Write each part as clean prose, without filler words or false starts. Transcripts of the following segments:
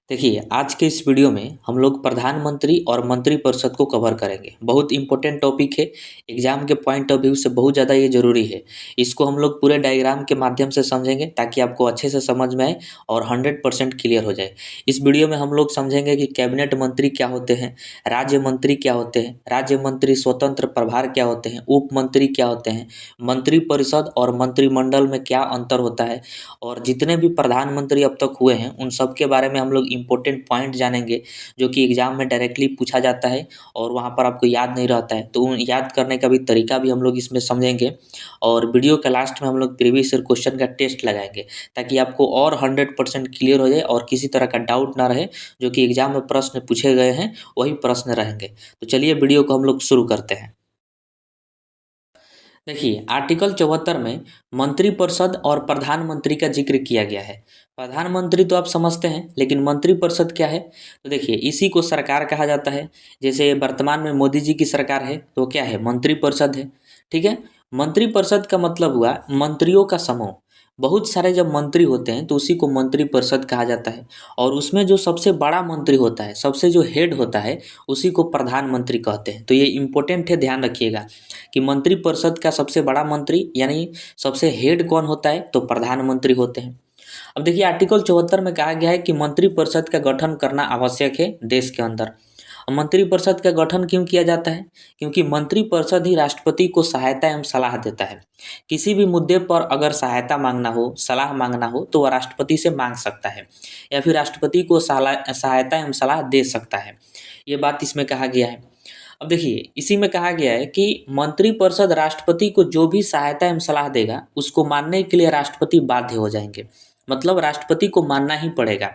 देखिए, आज के इस वीडियो में हम लोग प्रधानमंत्री और मंत्रिपरिषद को कवर करेंगे। बहुत इंपॉर्टेंट टॉपिक है। एग्जाम के पॉइंट ऑफ व्यू से बहुत ज़्यादा ये ज़रूरी है। इसको हम लोग पूरे डायग्राम के माध्यम से समझेंगे ताकि आपको अच्छे से समझ में आए और 100% क्लियर हो जाए। इस वीडियो में हम लोग समझेंगे कि कैबिनेट मंत्री क्या होते हैं, राज्य मंत्री क्या होते हैं, राज्य मंत्री स्वतंत्र प्रभार क्या होते हैं, उप मंत्री क्या होते हैं, मंत्रिपरिषद और मंत्रिमंडल में क्या अंतर होता है, और जितने भी प्रधानमंत्री अब तक हुए हैं उन सब के बारे में हम लोग इम्पोर्टेंट पॉइंट जानेंगे जो कि एग्जाम में डायरेक्टली पूछा जाता है और वहाँ पर आपको याद नहीं रहता है, तो उन याद करने का भी तरीका भी हम लोग इसमें समझेंगे। और वीडियो के लास्ट में हम लोग प्रीवियस ईयर क्वेश्चन का टेस्ट लगाएंगे ताकि आपको और 100% क्लियर हो जाए और किसी तरह का डाउट ना रहे। जो कि एग्जाम में प्रश्न पूछे गए हैं वही प्रश्न रहेंगे। तो चलिए वीडियो को हम लोग शुरू करते हैं। देखिए, आर्टिकल 74 में मंत्रिपरिषद और प्रधानमंत्री का जिक्र किया गया है। प्रधानमंत्री तो आप समझते हैं, लेकिन मंत्रिपरिषद क्या है? तो देखिए, इसी को सरकार कहा जाता है। जैसे वर्तमान में मोदी जी की सरकार है तो क्या है? मंत्रिपरिषद है। ठीक है। मंत्रिपरिषद का मतलब हुआ मंत्रियों का समूह। बहुत सारे जब मंत्री होते हैं तो उसी को मंत्रिपरिषद कहा जाता है। और उसमें जो सबसे बड़ा मंत्री होता है, सबसे जो हेड होता है, उसी को प्रधानमंत्री कहते हैं। तो ये इंपॉर्टेंट है, ध्यान रखिएगा कि मंत्रिपरिषद का सबसे बड़ा मंत्री यानी सबसे हेड कौन होता है? तो प्रधानमंत्री होते हैं। अब देखिए, आर्टिकल 74 में कहा गया है कि मंत्रिपरिषद का गठन करना आवश्यक है देश के अंदर। अब मंत्रिपरिषद का गठन क्यों किया जाता है? क्योंकि मंत्रिपरिषद ही राष्ट्रपति को सहायता एवं सलाह देता है। किसी भी मुद्दे पर अगर सहायता मांगना हो, सलाह मांगना हो, तो वह राष्ट्रपति से मांग सकता है या फिर राष्ट्रपति को सहायता एवं सलाह दे सकता है। ये बात इसमें कहा गया है। अब देखिए, इसी में कहा गया है कि मंत्रिपरिषद राष्ट्रपति को जो भी सहायता एवं सलाह देगा उसको मानने के लिए राष्ट्रपति बाध्य हो जाएंगे। मतलब राष्ट्रपति को मानना ही पड़ेगा।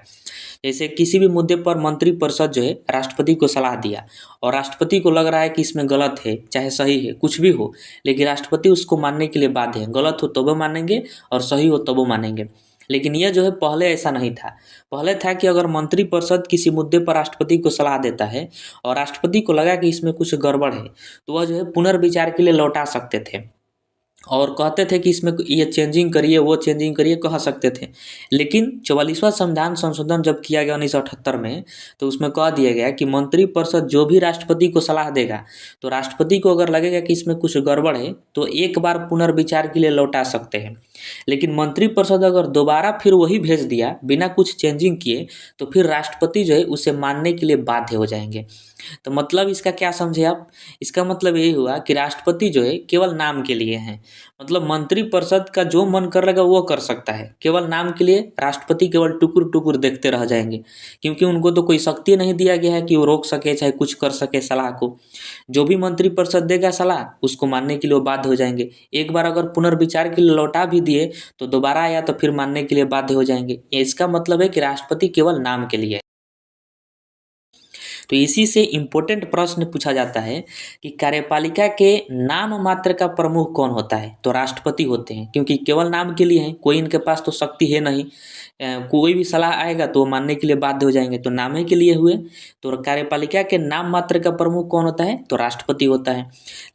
जैसे किसी भी मुद्दे पर मंत्रिपरिषद जो है राष्ट्रपति को सलाह दिया और राष्ट्रपति को लग रहा है कि इसमें गलत है, चाहे सही है, कुछ भी हो, लेकिन राष्ट्रपति उसको मानने के लिए बाध्य है। गलत हो तो वो मानेंगे और सही हो तो वो मानेंगे। लेकिन यह जो है पहले ऐसा नहीं था। पहले था कि अगर मंत्रिपरिषद किसी मुद्दे पर राष्ट्रपति को सलाह देता है और राष्ट्रपति को लगा कि इसमें कुछ गड़बड़ है तो वह जो है पुनर्विचार के लिए लौटा सकते थे और कहते थे कि इसमें ये चेंजिंग करिए, वो चेंजिंग करिए, कह सकते थे। लेकिन 44वां संविधान संशोधन जब किया गया 1978 में, तो उसमें कह दिया गया कि मंत्रिपरिषद जो भी राष्ट्रपति को सलाह देगा, तो राष्ट्रपति को अगर लगेगा कि इसमें कुछ गड़बड़ है तो एक बार पुनर्विचार के लिए लौटा सकते हैं। लेकिन मंत्रिपरिषद अगर दोबारा फिर वही भेज दिया बिना कुछ चेंजिंग किए, तो फिर राष्ट्रपति जो है उसे मानने के लिए बाध्य हो जाएंगे। तो मतलब इसका क्या समझे आप? इसका मतलब यही हुआ कि राष्ट्रपति जो है केवल नाम के लिए हैं। मतलब मंत्रिपरिषद का जो मन कर लेगा वो कर सकता है, केवल नाम के लिए राष्ट्रपति केवल टुकुर टुकुर देखते रह जाएंगे, क्योंकि उनको तो कोई शक्ति नहीं दिया गया है कि वो रोक सके चाहे कुछ कर सके सलाह को। जो भी मंत्रिपरिषद देगा सलाह उसको मानने के लिए वो बाध्य हो जाएंगे। एक बार अगर पुनर्विचार के लिए लौटा भी दिए तो दोबारा आया तो फिर मानने के लिए बाध्य हो जाएंगे। इसका मतलब है कि राष्ट्रपति केवल नाम के लिए। तो इसी से इम्पोर्टेंट प्रश्न पूछा जाता है कि कार्यपालिका के नाम मात्र का प्रमुख कौन होता है? तो राष्ट्रपति होते हैं, क्योंकि केवल नाम के लिए हैं, कोई इनके पास तो शक्ति है नहीं। कोई भी सलाह आएगा तो मानने के लिए बाध्य हो जाएंगे, तो नाम ही के लिए हुए। तो कार्यपालिका के नाम मात्र का प्रमुख कौन होता है? तो राष्ट्रपति होता है।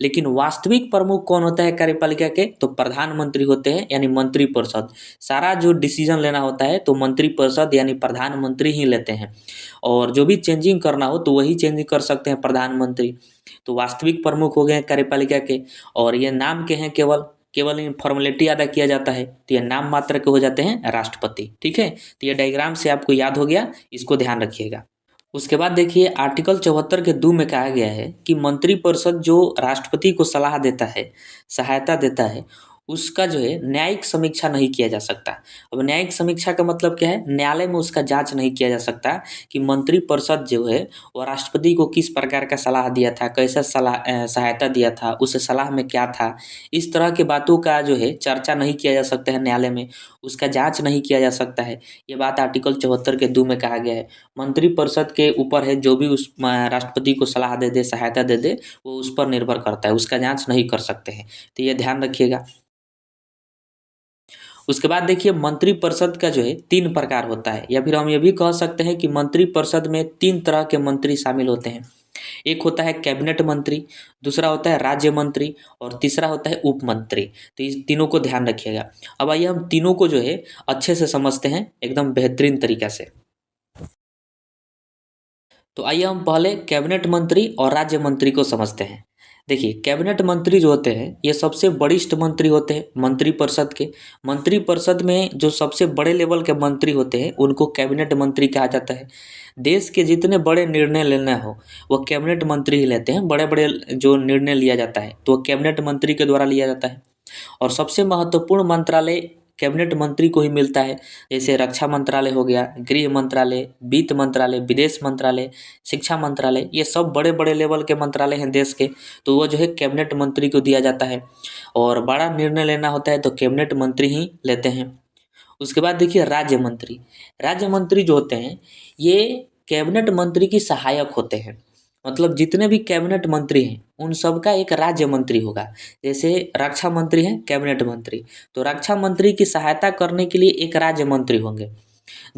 लेकिन वास्तविक प्रमुख कौन होता है कार्यपालिका के? तो प्रधानमंत्री होते हैं, यानी मंत्रिपरिषद। सारा जो डिसीजन लेना होता है तो मंत्रिपरिषद यानी प्रधानमंत्री ही लेते हैं, और जो भी चेंजिंग करना हो तो वही चेंजिंग कर सकते हैं प्रधानमंत्री। तो वास्तविक प्रमुख हो गए कार्यपालिका के, और ये नाम के हैं, केवल केवल इन फॉर्मेलिटी अदा किया जाता है, तो ये नाम मात्र के हो जाते हैं राष्ट्रपति। ठीक है, तो ये डायग्राम से आपको याद हो गया, इसको ध्यान रखिएगा। उसके बाद देखिए, आर्टिकल 74 के 2 में कहा गया है कि मंत्रिपरिषद जो राष्ट्रपति को सलाह देता है, सहायता देता है, उसका जो है न्यायिक समीक्षा नहीं किया जा सकता। अब न्यायिक समीक्षा का मतलब क्या है? न्यायालय में उसका जांच नहीं किया जा सकता कि मंत्रिपरिषद जो है वो राष्ट्रपति को किस प्रकार का सलाह दिया था, कैसा सहायता दिया था, उस सलाह में क्या था। इस तरह के बातों का जो है चर्चा नहीं किया जा सकता है न्यायालय में, उसका जांच नहीं किया जा सकता है। ये बात आर्टिकल 74 के 2 में कहा गया है। मंत्रिपरिषद के ऊपर है, जो भी उस राष्ट्रपति को सलाह दे दे, सहायता दे दे, वो उस पर निर्भर करता है, उसका जांच नहीं कर सकते हैं। तो ये ध्यान रखिएगा। उसके बाद देखिए, मंत्रिपरिषद का जो है 3 प्रकार होता है, या फिर हम ये भी कह सकते हैं कि मंत्रिपरिषद में 3 तरह के मंत्री शामिल होते हैं। एक होता है कैबिनेट मंत्री, दूसरा होता है राज्य मंत्री, और तीसरा होता है उप मंत्री। तो इस तीनों को ध्यान रखिएगा। अब आइए हम तीनों को जो है अच्छे से समझते हैं एकदम बेहतरीन तरीका से। तो आइए हम पहले कैबिनेट मंत्री और राज्य मंत्री को समझते हैं। देखिए, कैबिनेट मंत्री जो होते हैं ये सबसे वरिष्ठ मंत्री होते हैं मंत्रिपरिषद के। मंत्रिपरिषद में जो सबसे बड़े लेवल के मंत्री होते हैं उनको कैबिनेट मंत्री कहा जाता है। देश के जितने बड़े निर्णय लेना हो वो कैबिनेट मंत्री ही लेते हैं। बड़े बड़े जो निर्णय लिया जाता है तो वो कैबिनेट मंत्री के द्वारा लिया जाता है। और सबसे महत्वपूर्ण मंत्रालय कैबिनेट मंत्री को ही मिलता है, जैसे रक्षा मंत्रालय हो गया, गृह मंत्रालय, वित्त मंत्रालय, विदेश मंत्रालय, शिक्षा मंत्रालय, ये सब बड़े बड़े लेवल के मंत्रालय हैं देश के, तो वो जो है कैबिनेट मंत्री को दिया जाता है। और बड़ा निर्णय लेना होता है तो कैबिनेट मंत्री ही लेते हैं। उसके बाद देखिए राज्य मंत्री। राज्य मंत्री जो होते हैं ये कैबिनेट मंत्री की सहायक होते हैं। मतलब जितने भी कैबिनेट मंत्री हैं उन सब का एक राज्य मंत्री होगा। जैसे रक्षा मंत्री हैं कैबिनेट मंत्री, तो रक्षा मंत्री की सहायता करने के लिए एक राज्य मंत्री होंगे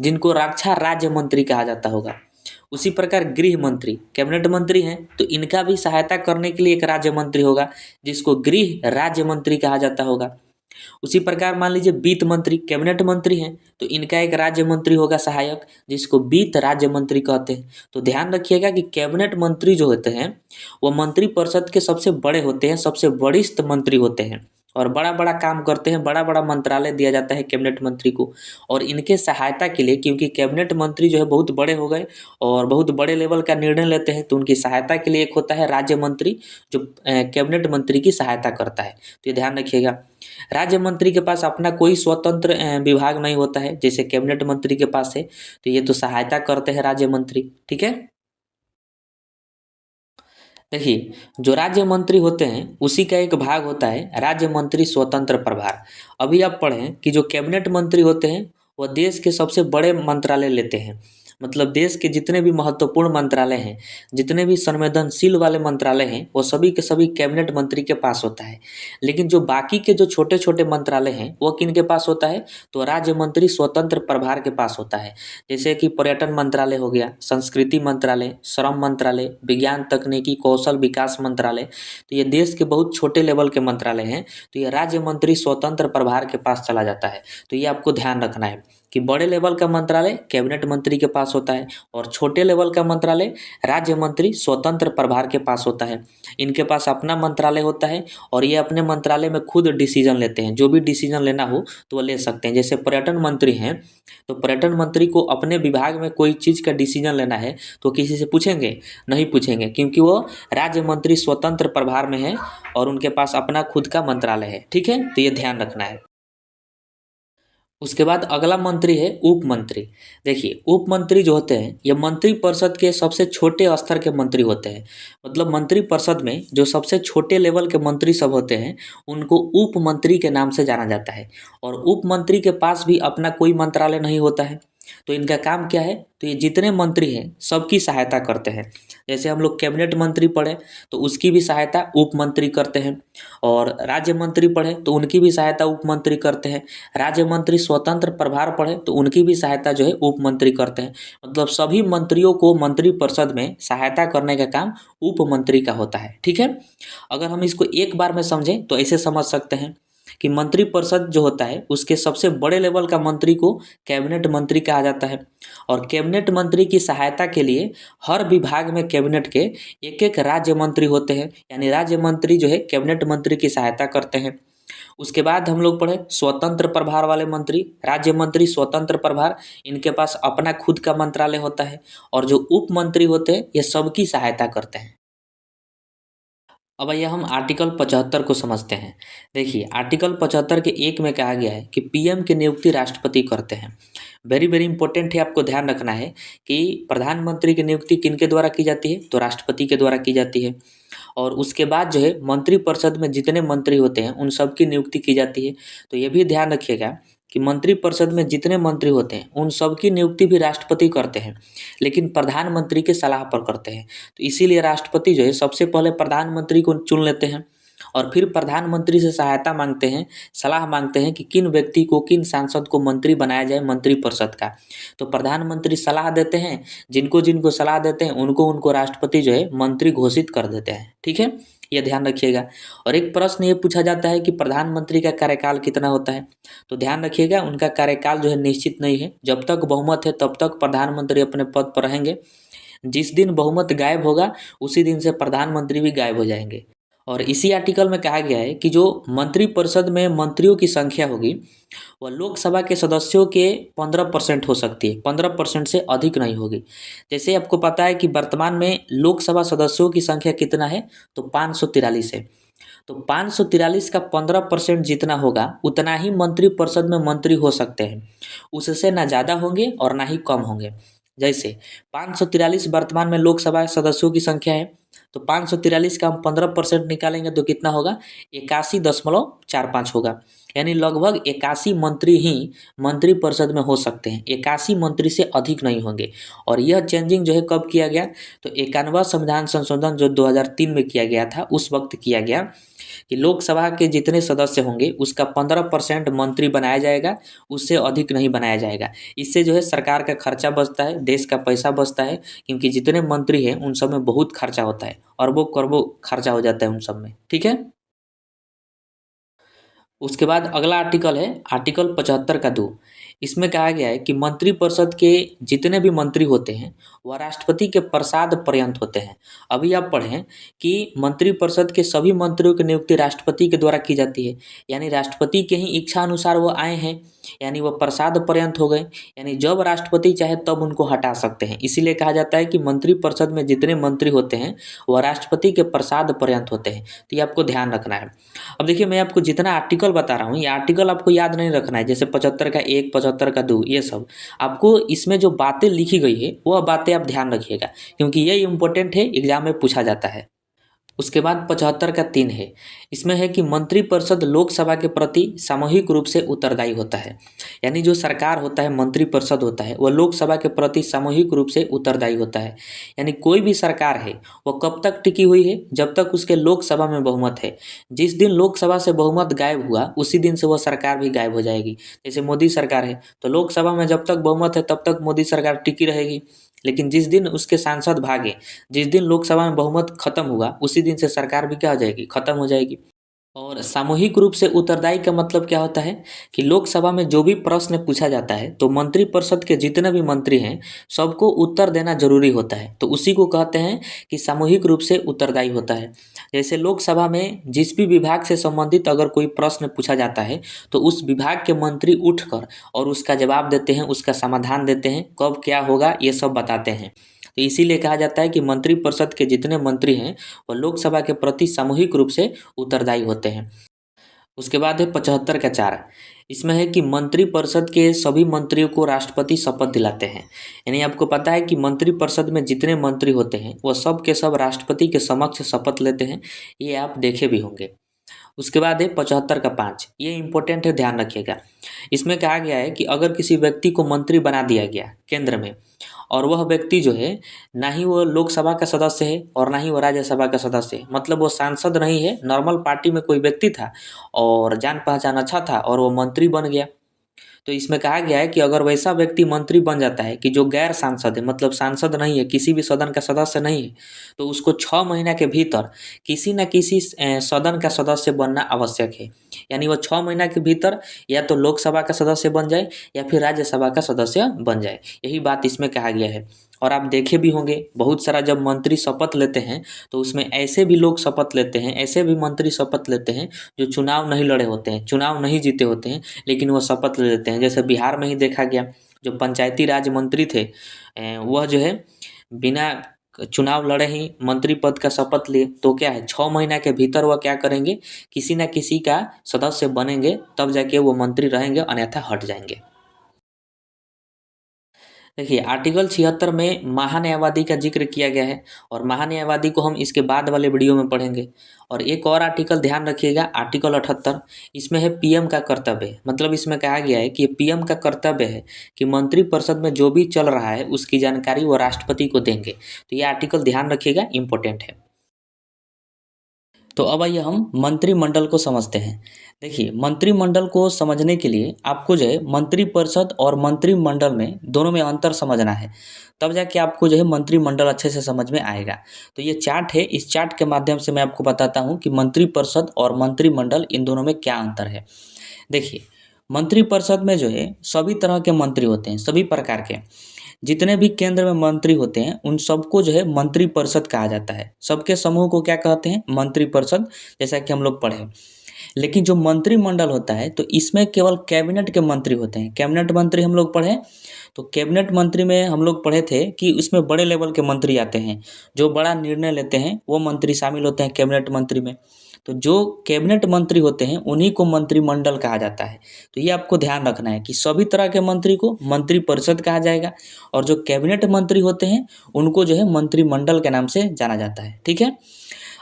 जिनको रक्षा राज्य मंत्री कहा जाता होगा। उसी प्रकार गृह मंत्री कैबिनेट मंत्री हैं तो इनका भी सहायता करने के लिए एक राज्य मंत्री होगा जिसको गृह राज्य मंत्री कहा जाता होगा। उसी प्रकार मान लीजिए वित्त मंत्री कैबिनेट मंत्री हैं तो इनका एक राज्य मंत्री होगा सहायक जिसको वित्त राज्य मंत्री कहते हैं। तो ध्यान रखिएगा कि कैबिनेट मंत्री जो होते हैं वो मंत्रिपरिषद के सबसे बड़े होते हैं, सबसे वरिष्ठ मंत्री होते हैं और बड़ा बड़ा काम करते हैं। बड़ा बड़ा मंत्रालय दिया जाता है कैबिनेट मंत्री को। और इनके सहायता के लिए, क्योंकि कैबिनेट मंत्री जो है बहुत बड़े हो गए और बहुत बड़े लेवल का निर्णय लेते हैं, तो उनकी सहायता के लिए एक होता है राज्य मंत्री जो कैबिनेट मंत्री की सहायता करता है। तो ये ध्यान रखिएगा। राज्य मंत्री के पास अपना कोई स्वतंत्र विभाग नहीं होता है जैसे कैबिनेट मंत्री के पास है, तो ये तो सहायता करते हैं राज्य मंत्री। ठीक है, देखिए जो राज्य मंत्री होते हैं उसी का एक भाग होता है राज्य मंत्री स्वतंत्र प्रभार। अभी आप पढ़ें कि जो कैबिनेट मंत्री होते हैं वह देश के सबसे बड़े मंत्रालय लेते हैं। मतलब देश के जितने भी महत्वपूर्ण मंत्रालय हैं, जितने भी संवेदनशील वाले मंत्रालय हैं, वो सभी के सभी कैबिनेट मंत्री के पास होता है। लेकिन जो बाकी के जो छोटे छोटे मंत्रालय हैं वो किन के पास होता है, तो राज्य मंत्री स्वतंत्र प्रभार के पास होता है। जैसे कि पर्यटन मंत्रालय हो गया, संस्कृति मंत्रालय, श्रम मंत्रालय, विज्ञान तकनीकी कौशल विकास मंत्रालय, तो ये देश के बहुत छोटे लेवल के मंत्रालय हैं, तो ये राज्य मंत्री स्वतंत्र प्रभार के पास चला जाता है। तो ये आपको ध्यान रखना है कि बड़े लेवल का मंत्रालय कैबिनेट मंत्री के पास होता है और छोटे लेवल का मंत्रालय राज्य मंत्री स्वतंत्र प्रभार के पास होता है। इनके पास अपना मंत्रालय होता है और ये अपने मंत्रालय में खुद डिसीजन लेते हैं। जो भी डिसीजन लेना हो तो वो ले सकते हैं। जैसे पर्यटन मंत्री हैं तो पर्यटन मंत्री को अपने विभाग में कोई चीज़ का डिसीजन लेना है तो किसी से पूछेंगे? नहीं पूछेंगे, क्योंकि वो राज्य मंत्री स्वतंत्र प्रभार में है और उनके पास अपना खुद का मंत्रालय है। ठीक है, तो ये ध्यान रखना है। उसके बाद अगला मंत्री है उप मंत्री। देखिए उप मंत्री जो होते हैं ये मंत्रिपरिषद के सबसे छोटे स्तर के मंत्री होते हैं। मतलब मंत्रिपरिषद में जो सबसे छोटे लेवल के मंत्री सब होते हैं उनको उप मंत्री के नाम से जाना जाता है। और उप मंत्री के पास भी अपना कोई मंत्रालय नहीं होता है। तो इनका काम क्या है, तो ये जितने मंत्री हैं सबकी सहायता करते हैं। जैसे हम लोग कैबिनेट मंत्री पढ़े तो उसकी भी सहायता उप मंत्री करते हैं, और राज्य मंत्री पढ़े तो उनकी भी सहायता उप मंत्री करते हैं। राज्य मंत्री स्वतंत्र प्रभार पढ़े तो उनकी भी सहायता जो है उप मंत्री करते हैं। मतलब सभी मंत्रियों को मंत्रिपरिषद में सहायता करने का काम उप मंत्री का होता है। ठीक है, अगर हम इसको एक बार में समझें तो ऐसे समझ सकते हैं कि मंत्रिपरिषद जो होता है उसके सबसे बड़े लेवल का मंत्री को कैबिनेट मंत्री कहा जाता है। और कैबिनेट मंत्री की सहायता के लिए हर विभाग में कैबिनेट के एक एक राज्य मंत्री होते हैं, यानी राज्य मंत्री जो है कैबिनेट मंत्री की सहायता करते हैं। उसके बाद हम लोग पढ़े स्वतंत्र प्रभार वाले मंत्री, राज्य मंत्री स्वतंत्र प्रभार, इनके पास अपना खुद का मंत्रालय होता है। और जो उप मंत्री होते हैं ये सबकी सहायता करते हैं। अब आइए हम आर्टिकल 75 को समझते हैं। देखिए आर्टिकल 75 के 1 में कहा गया है कि पीएम की नियुक्ति राष्ट्रपति करते हैं। वेरी वेरी इंपॉर्टेंट है, आपको ध्यान रखना है कि प्रधानमंत्री की नियुक्ति किनके द्वारा की जाती है, तो राष्ट्रपति के द्वारा की जाती है। और उसके बाद जो है मंत्रिपरिषद में जितने मंत्री होते हैं उन सब की नियुक्ति की जाती है। तो ये भी ध्यान रखिएगा कि मंत्रिपरिषद में जितने मंत्री होते हैं उन सब की नियुक्ति भी राष्ट्रपति करते हैं, लेकिन प्रधानमंत्री के सलाह पर करते हैं। तो इसीलिए राष्ट्रपति जो है सबसे पहले प्रधानमंत्री को चुन लेते हैं और फिर प्रधानमंत्री से सहायता मांगते हैं, सलाह मांगते हैं कि किन व्यक्ति को, किन सांसद को मंत्री बनाया जाए मंत्रिपरिषद का। तो प्रधानमंत्री सलाह देते हैं, जिनको जिनको सलाह देते हैं उनको उनको राष्ट्रपति जो है मंत्री घोषित कर देते हैं। ठीक है, ये ध्यान रखिएगा। और एक प्रश्न ये पूछा जाता है कि प्रधानमंत्री का कार्यकाल कितना होता है, तो ध्यान रखिएगा उनका कार्यकाल जो है निश्चित नहीं है। जब तक बहुमत है तब तक प्रधानमंत्री अपने पद पर रहेंगे। जिस दिन बहुमत गायब होगा उसी दिन से प्रधानमंत्री भी गायब हो जाएंगे। और इसी आर्टिकल में कहा गया है कि जो मंत्रिपरिषद में मंत्रियों की संख्या होगी वह लोकसभा के सदस्यों के 15% हो सकती है, 15% से अधिक नहीं होगी। जैसे आपको पता है कि वर्तमान में लोकसभा सदस्यों की संख्या कितना है, तो 543 है। तो 543 का 15% जितना होगा उतना ही मंत्रिपरिषद में मंत्री हो सकते हैं, उससे ना ज़्यादा होंगे और ना ही कम होंगे। जैसे 543 वर्तमान में लोकसभा सदस्यों की संख्या है, तो 543 का हम 15% निकालेंगे तो कितना होगा, 81.45 होगा। यानी लगभग 81 मंत्री ही मंत्रिपरिषद में हो सकते हैं, 81 मंत्री से अधिक नहीं होंगे। और यह चेंजिंग जो है कब किया गया, तो 91वां संविधान संशोधन जो 2003 में किया गया था उस वक्त किया गया कि लोकसभा के जितने सदस्य होंगे उसका 15% मंत्री बनाया जाएगा, उससे अधिक नहीं बनाया जाएगा। इससे जो है सरकार का खर्चा बचता है, देश का पैसा बचता है, क्योंकि जितने मंत्री हैं उन सब में बहुत खर्चा होता है, अरबों करोड़ों खर्चा हो जाता है उन सब में। ठीक है। उसके बाद अगला आर्टिकल है आर्टिकल 75 का 2। इसमें कहा गया है कि मंत्रिपरिषद के जितने भी मंत्री होते हैं वह राष्ट्रपति के प्रसाद पर्यंत होते हैं। अभी आप पढ़ें कि मंत्रिपरिषद के सभी मंत्रियों की नियुक्ति राष्ट्रपति के द्वारा की जाती है, यानी राष्ट्रपति के ही इच्छा अनुसार वो आए हैं, यानी वह प्रसाद पर्यंत हो गए, यानी जब राष्ट्रपति चाहे तब उनको हटा सकते हैं। इसीलिए कहा जाता है कि मंत्रिपरिषद में जितने मंत्री होते हैं वह राष्ट्रपति के प्रसाद पर्यंत होते हैं। तो ये आपको ध्यान रखना है। अब देखिए मैं आपको जितना आर्टिकल बता रहा हूँ ये आर्टिकल आपको याद नहीं रखना है, जैसे 75 का 1, 75 का 2, ये सब आपको इसमें जो बातें लिखी गई है वह बातें आप ध्यान रखिएगा, क्योंकि ये इम्पोर्टेंट है, एग्जाम में पूछा जाता है। उसके बाद 75 का 3 है, इसमें है कि मंत्रिपरिषद लोकसभा के प्रति सामूहिक रूप से उत्तरदायी होता है। यानी जो सरकार होता है, मंत्रिपरिषद होता है, वह लोकसभा के प्रति सामूहिक रूप से उत्तरदायी होता है। यानी कोई भी सरकार है वह कब तक टिकी हुई है, जब तक उसके लोकसभा में बहुमत है। जिस दिन लोकसभा से बहुमत गायब हुआ उसी दिन से वह सरकार भी गायब हो जाएगी। जैसे मोदी सरकार है तो लोकसभा में जब तक बहुमत है तब तक मोदी सरकार टिकी रहेगी, लेकिन जिस दिन उसके सांसद भागे, जिस दिन लोकसभा में बहुमत खत्म हुआ उसी दिन से सरकार भी क्या हो जाएगी, खत्म हो जाएगी। और सामूहिक रूप से उत्तरदायी का मतलब क्या होता है कि लोकसभा में जो भी प्रश्न पूछा जाता है तो मंत्रिपरिषद के जितने भी मंत्री हैं सबको उत्तर देना जरूरी होता है, तो उसी को कहते हैं कि सामूहिक रूप से उत्तरदायी होता है। जैसे लोकसभा में जिस भी विभाग से संबंधित अगर कोई प्रश्न पूछा जाता है तो उस विभाग के मंत्री उठकर और उसका जवाब देते हैं, उसका समाधान देते हैं, कब क्या होगा ये सब बताते हैं। तो इसीलिए कहा जाता है कि मंत्रिपरिषद के जितने मंत्री हैं वह लोकसभा के प्रति सामूहिक रूप से उत्तरदायी होते हैं। उसके बाद है 75 का 4, इसमें है कि मंत्रिपरिषद के सभी मंत्रियों को राष्ट्रपति शपथ दिलाते हैं। यानी आपको पता है कि मंत्रिपरिषद में जितने मंत्री होते हैं वह सब के सब राष्ट्रपति के समक्ष शपथ लेते हैं, ये आप देखे भी होंगे। उसके बाद है 75 का 5, ये इंपॉर्टेंट है, ध्यान रखिएगा। इसमें कहा गया है कि अगर किसी व्यक्ति को मंत्री बना दिया गया केंद्र में और वह व्यक्ति जो है ना ही वो लोकसभा का सदस्य है और ना ही वो राज्यसभा का सदस्य है, मतलब वो सांसद नहीं है, नॉर्मल पार्टी में कोई व्यक्ति था और जान पहचान अच्छा था और वो मंत्री बन गया। तो इसमें कहा गया है कि अगर वैसा व्यक्ति मंत्री बन जाता है कि जो गैर सांसद है, मतलब सांसद नहीं है, किसी भी सदन का सदस्य नहीं है, तो उसको 6 महीना के भीतर किसी न किसी सदन का सदस्य बनना आवश्यक है। यानी वो 6 महीना के भीतर या तो लोकसभा का सदस्य बन जाए या फिर राज्यसभा का सदस्य बन जाए, यही बात इसमें कहा गया है। और आप देखे भी होंगे बहुत सारा जब मंत्री शपथ लेते हैं तो उसमें ऐसे भी लोग शपथ लेते हैं, ऐसे भी मंत्री शपथ लेते हैं जो चुनाव नहीं लड़े होते हैं, चुनाव नहीं जीते होते हैं, लेकिन वो शपथ ले लेते हैं। जैसे बिहार में ही देखा गया, जो पंचायती राज मंत्री थे वह जो है बिना चुनाव लड़े ही मंत्री पद का शपथ लिए, तो क्या है 6 महीना के भीतर वह क्या करेंगे, किसी न किसी का सदस्य बनेंगे, तब जाके वो मंत्री रहेंगे, अन्यथा हट जाएंगे। देखिए आर्टिकल 76 में महान्यायवादी का जिक्र किया गया है और महान्यायवादी को हम इसके बाद वाले वीडियो में पढ़ेंगे। और एक और आर्टिकल ध्यान रखिएगा, आर्टिकल 78, इसमें है पीएम का कर्तव्य। मतलब इसमें कहा गया है कि पीएम का कर्तव्य है कि मंत्रिपरिषद में जो भी चल रहा है उसकी जानकारी वो राष्ट्रपति को देंगे। तो ये आर्टिकल ध्यान रखिएगा, इम्पोर्टेंट है। तो अब आइए हम मंत्रिमंडल को समझते हैं। देखिए मंत्रिमंडल को समझने के लिए आपको जो है मंत्रिपरिषद और मंत्रिमंडल में दोनों में अंतर समझना है, तब जाके आपको जो है मंत्रिमंडल अच्छे से समझ में आएगा। तो ये चार्ट है, इस चार्ट के माध्यम से मैं आपको बताता हूँ कि मंत्रिपरिषद और मंत्रिमंडल इन दोनों में क्या अंतर है। देखिए मंत्रिपरिषद में जो है सभी तरह के मंत्री होते हैं, सभी प्रकार के। जितने भी केंद्र में मंत्री होते हैं उन सबको जो है मंत्रिपरिषद कहा जाता है। सबके समूह को क्या कहते हैं? मंत्रिपरिषद, जैसा कि हम लोग पढ़े। लेकिन जो मंत्रिमंडल होता है तो इसमें केवल कैबिनेट के मंत्री होते हैं। कैबिनेट मंत्री हम लोग पढ़े, तो कैबिनेट मंत्री में हम लोग पढ़े थे कि उसमें बड़े लेवल के मंत्री आते हैं, जो बड़ा निर्णय लेते हैं वो मंत्री शामिल होते हैं कैबिनेट मंत्री में। तो जो कैबिनेट मंत्री होते हैं उन्हीं को मंत्रिमंडल कहा जाता है। तो ये आपको ध्यान रखना है कि सभी तरह के मंत्री को मंत्रिपरिषद कहा जाएगा, और जो कैबिनेट मंत्री होते हैं उनको जो है मंत्रिमंडल के नाम से जाना जाता है। ठीक है।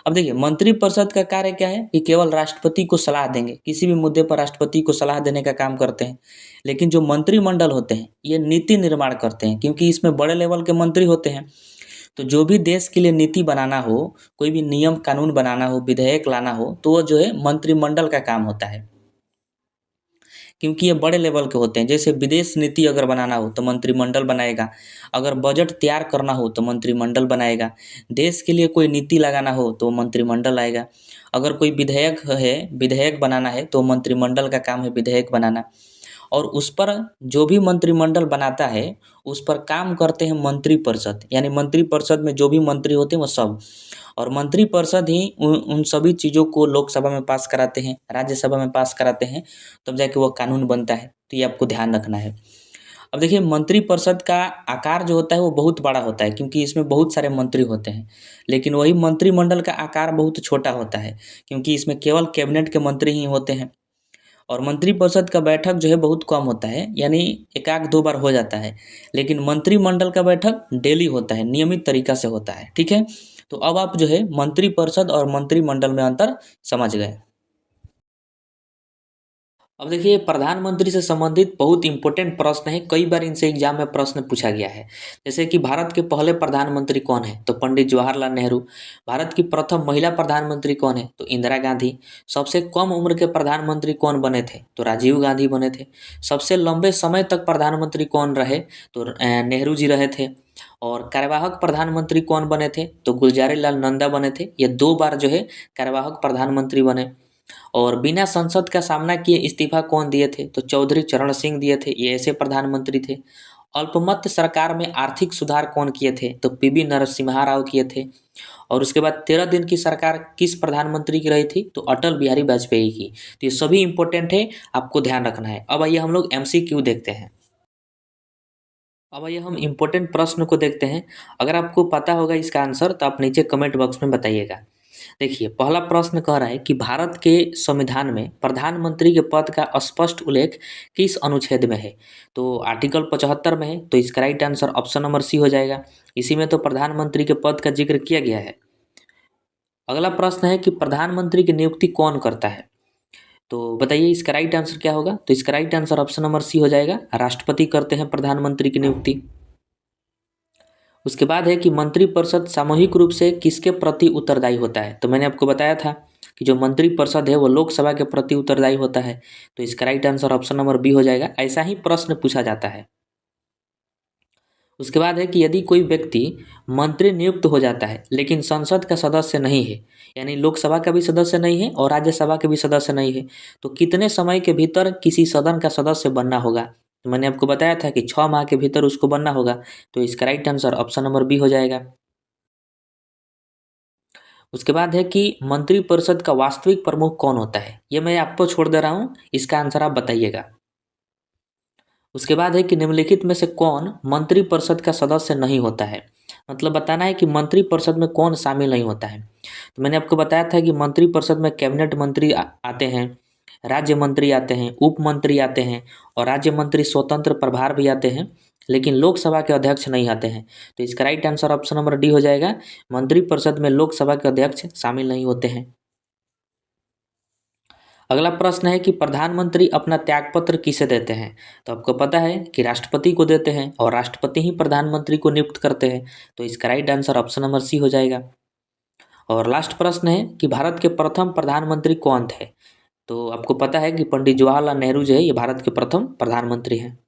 अब देखिए, मंत्रिपरिषद का कार्य क्या है कि केवल राष्ट्रपति को सलाह देंगे, किसी भी मुद्दे पर राष्ट्रपति को सलाह देने का काम करते हैं। लेकिन जो मंत्रिमंडल होते हैं ये नीति निर्माण करते हैं, क्योंकि इसमें बड़े लेवल के मंत्री होते हैं। तो जो भी देश के लिए नीति बनाना हो, कोई भी नियम कानून बनाना हो, विधेयक लाना हो, तो वो जो है मंत्रिमंडल का काम होता है, क्योंकि ये बड़े लेवल के होते हैं। जैसे विदेश नीति अगर बनाना हो तो मंत्रिमंडल बनाएगा, अगर बजट तैयार करना हो तो मंत्रिमंडल बनाएगा, देश के लिए कोई नीति लगाना हो तो मंत्रिमंडल आएगा, अगर कोई विधेयक बनाना है तो मंत्रिमंडल का काम है विधेयक बनाना। और उस पर जो भी मंत्रिमंडल बनाता है उस पर काम करते हैं मंत्रिपरिषद, यानी मंत्रिपरिषद में जो भी मंत्री होते हैं वो सब, और मंत्रिपरिषद ही उन सभी चीज़ों को लोकसभा में पास कराते हैं, राज्यसभा में पास कराते हैं, तब जाके वो कानून बनता है। तो ये आपको ध्यान रखना है। अब देखिए, मंत्रिपरिषद का आकार जो होता है वो बहुत बड़ा होता है, क्योंकि इसमें बहुत सारे मंत्री होते हैं। लेकिन वही मंत्रिमंडल का आकार बहुत छोटा होता है, क्योंकि इसमें केवल कैबिनेट के मंत्री ही होते हैं। और मंत्रिपरिषद का बैठक जो है बहुत कम होता है, यानी एकाध दो बार हो जाता है। लेकिन मंत्रिमंडल का बैठक डेली होता है, नियमित तरीका से होता है। ठीक है। तो अब आप जो है मंत्रिपरिषद और मंत्रिमंडल में अंतर समझ गए। अब देखिए, प्रधानमंत्री से संबंधित बहुत इंपॉर्टेंट प्रश्न है, कई बार इनसे एग्जाम में प्रश्न पूछा गया है। जैसे कि भारत के पहले प्रधानमंत्री कौन है? तो पंडित जवाहरलाल नेहरू। भारत की प्रथम महिला प्रधानमंत्री कौन है? तो इंदिरा गांधी। सबसे कम उम्र के प्रधानमंत्री कौन बने थे? तो राजीव गांधी बने थे। सबसे लंबे समय तक प्रधानमंत्री कौन रहे? तो नेहरू जी रहे थे। और कार्यवाहक प्रधानमंत्री कौन बने थे? तो गुलजारीलाल नंदा बने थे। ये 2 बार जो है कार्यवाहक प्रधानमंत्री बने। और बिना संसद का सामना किए इस्तीफा कौन दिए थे? तो चौधरी चरण सिंह दिए थे, ये ऐसे प्रधानमंत्री थे। अल्पमत सरकार में आर्थिक सुधार कौन किए थे? तो पीवी नरसिम्हा राव किए थे। और उसके बाद 13 दिन की सरकार किस प्रधानमंत्री की रही थी? तो अटल बिहारी वाजपेयी की। तो ये सभी इंपॉर्टेंट है, आपको ध्यान रखना है। अब आइए हम लोग MCQ देखते हैं। अब आइए हम इम्पोर्टेंट प्रश्न को देखते हैं। अगर आपको पता होगा इसका आंसर तो आप नीचे कमेंट बॉक्स में बताइएगा। देखिए, पहला प्रश्न कह रहा है कि भारत के संविधान में प्रधानमंत्री के पद का स्पष्ट उल्लेख किस अनुच्छेद में है? तो आर्टिकल 75 में है। तो इसका right answer option number C हो जाएगा। इसी में तो प्रधानमंत्री के पद का जिक्र किया गया है। अगला प्रश्न है कि प्रधानमंत्री की नियुक्ति कौन करता है? तो बताइए इसका राइट आंसर क्या होगा? तो इसका right answer option number C हो जाएगा, राष्ट्रपति करते हैं प्रधानमंत्री की नियुक्ति। उसके बाद है कि मंत्रिपरिषद सामूहिक रूप से किसके प्रति उत्तरदायी होता है? तो मैंने आपको बताया था कि जो मंत्रिपरिषद है वो लोकसभा के प्रति उत्तरदायी होता है। तो इसका right answer option number B हो जाएगा। ऐसा ही प्रश्न पूछा जाता है। उसके बाद है कि यदि कोई व्यक्ति मंत्री नियुक्त हो जाता है लेकिन संसद का सदस्य नहीं है, यानी लोकसभा का भी सदस्य नहीं है और राज्यसभा के भी सदस्य नहीं है, तो कितने समय के भीतर किसी सदन का सदस्य बनना होगा? तो मैंने आपको बताया था कि 6 माह के भीतर उसको बनना होगा। तो इसका right answer option number B हो जाएगा। उसके बाद है कि मंत्रिपरिषद का वास्तविक प्रमुख कौन होता है? ये मैं आपको छोड़ दे रहा हूँ, इसका आंसर आप बताइएगा। उसके बाद है कि निम्नलिखित में से कौन मंत्रिपरिषद का सदस्य नहीं होता है? मतलब बताना है कि मंत्रिपरिषद में कौन शामिल नहीं होता है। तो मैंने आपको बताया था कि मंत्रिपरिषद में कैबिनेट मंत्री आते हैं, राज्य मंत्री आते हैं, उप मंत्री आते हैं, और राज्य मंत्री स्वतंत्र प्रभार भी आते हैं, लेकिन लोकसभा के अध्यक्ष नहीं आते हैं। तो इसका right answer option number D हो जाएगा। मंत्रिपरिषद में लोकसभा के अध्यक्ष शामिल नहीं होते हैं। अगला प्रश्न है कि प्रधानमंत्री अपना त्यागपत्र किसे देते हैं? तो आपको पता है कि राष्ट्रपति को देते हैं, और राष्ट्रपति ही प्रधानमंत्री को नियुक्त करते हैं। तो इसका right answer option number C हो जाएगा। और लास्ट प्रश्न है कि भारत के प्रथम प्रधानमंत्री कौन थे? तो आपको पता है कि पंडित जवाहरलाल नेहरू जो है ये भारत के प्रथम प्रधानमंत्री हैं।